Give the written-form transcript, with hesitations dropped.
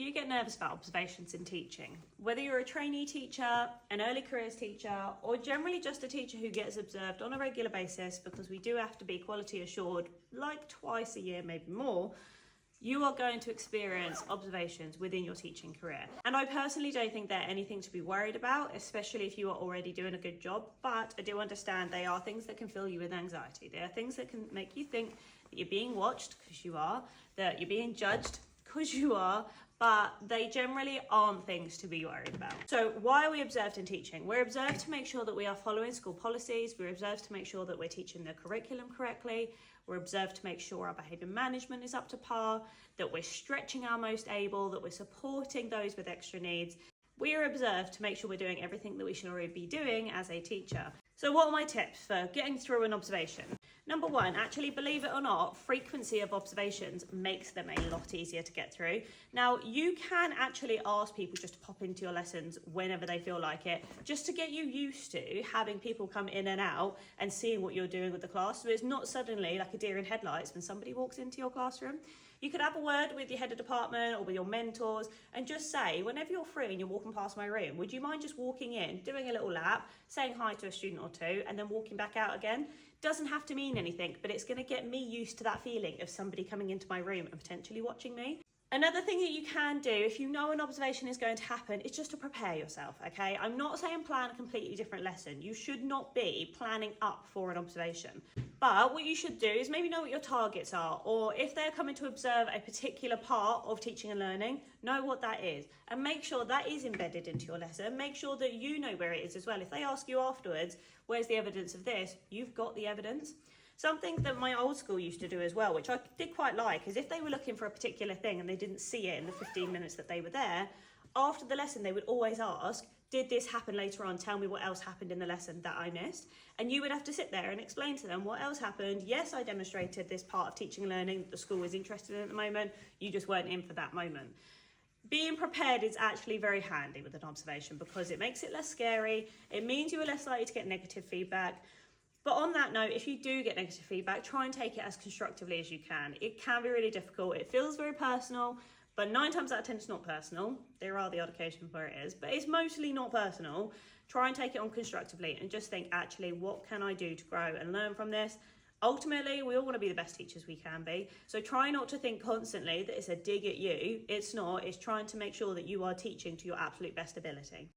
you get nervous about observations in teaching? Whether you're a trainee teacher, an early careers teacher, or generally just a teacher who gets observed on a regular basis, because we do have to be quality assured like twice a year, maybe more, you are going to experience observations within your teaching career. And I personally don't think they're anything to be worried about, especially if you are already doing a good job. But I do understand they are things that can fill you with anxiety. They are things that can make you think that you're being watched, because you are, that you're being judged, because you are, but they generally aren't things to be worried about. So why are we observed in teaching? We're observed to make sure that we are following school policies. We're observed to make sure that we're teaching the curriculum correctly. We're observed to make sure our behaviour management is up to par, that we're stretching our most able, that we're supporting those with extra needs. We are observed to make sure we're doing everything that we should already be doing as a teacher. So what are my tips for getting through an observation? Number one, actually, believe it or not, frequency of observations makes them a lot easier to get through. Now, you can actually ask people just to pop into your lessons whenever they feel like it, just to get you used to having people come in and out and seeing what you're doing with the class. So it's not suddenly like a deer in headlights when somebody walks into your classroom. You could have a word with your head of department or with your mentors and just say, whenever you're free and you're walking past my room, would you mind just walking in, doing a little lap, saying hi to a student or two, and then walking back out again? Doesn't have to mean anything, but it's going to get me used to that feeling of somebody coming into my room and potentially watching me. Another thing that you can do if you know an observation is going to happen is just to prepare yourself, okay? I'm not saying plan a completely different lesson. You should not be planning up for an observation. But what you should do is maybe know what your targets are, or if they're coming to observe a particular part of teaching and learning, know what that is and make sure that is embedded into your lesson. Make sure that you know where it is as well. If they ask you afterwards, where's the evidence of this? You've got the evidence. Something that my old school used to do as well, which I did quite like, is if they were looking for a particular thing and they didn't see it in the 15 minutes that they were there, after the lesson they would always ask, did this happen later on? Tell me what else happened in the lesson that I missed. And you would have to sit there and explain to them what else happened. Yes, I demonstrated this part of teaching and learning that the school was interested in at the moment. You just weren't in for that moment. Being prepared is actually very handy with an observation because it makes it less scary. It means you are less likely to get negative feedback. But on that note, if you do get negative feedback, try and take it as constructively as you can. It can be really difficult. It feels very personal, but 9 times out of 10 it's not personal. There are the odd occasions where it is, but it's mostly not personal. Try and take it on constructively and just think, actually, what can I do to grow and learn from this? Ultimately, we all want to be the best teachers we can be. So try not to think constantly that it's a dig at you. It's not. It's trying to make sure that you are teaching to your absolute best ability.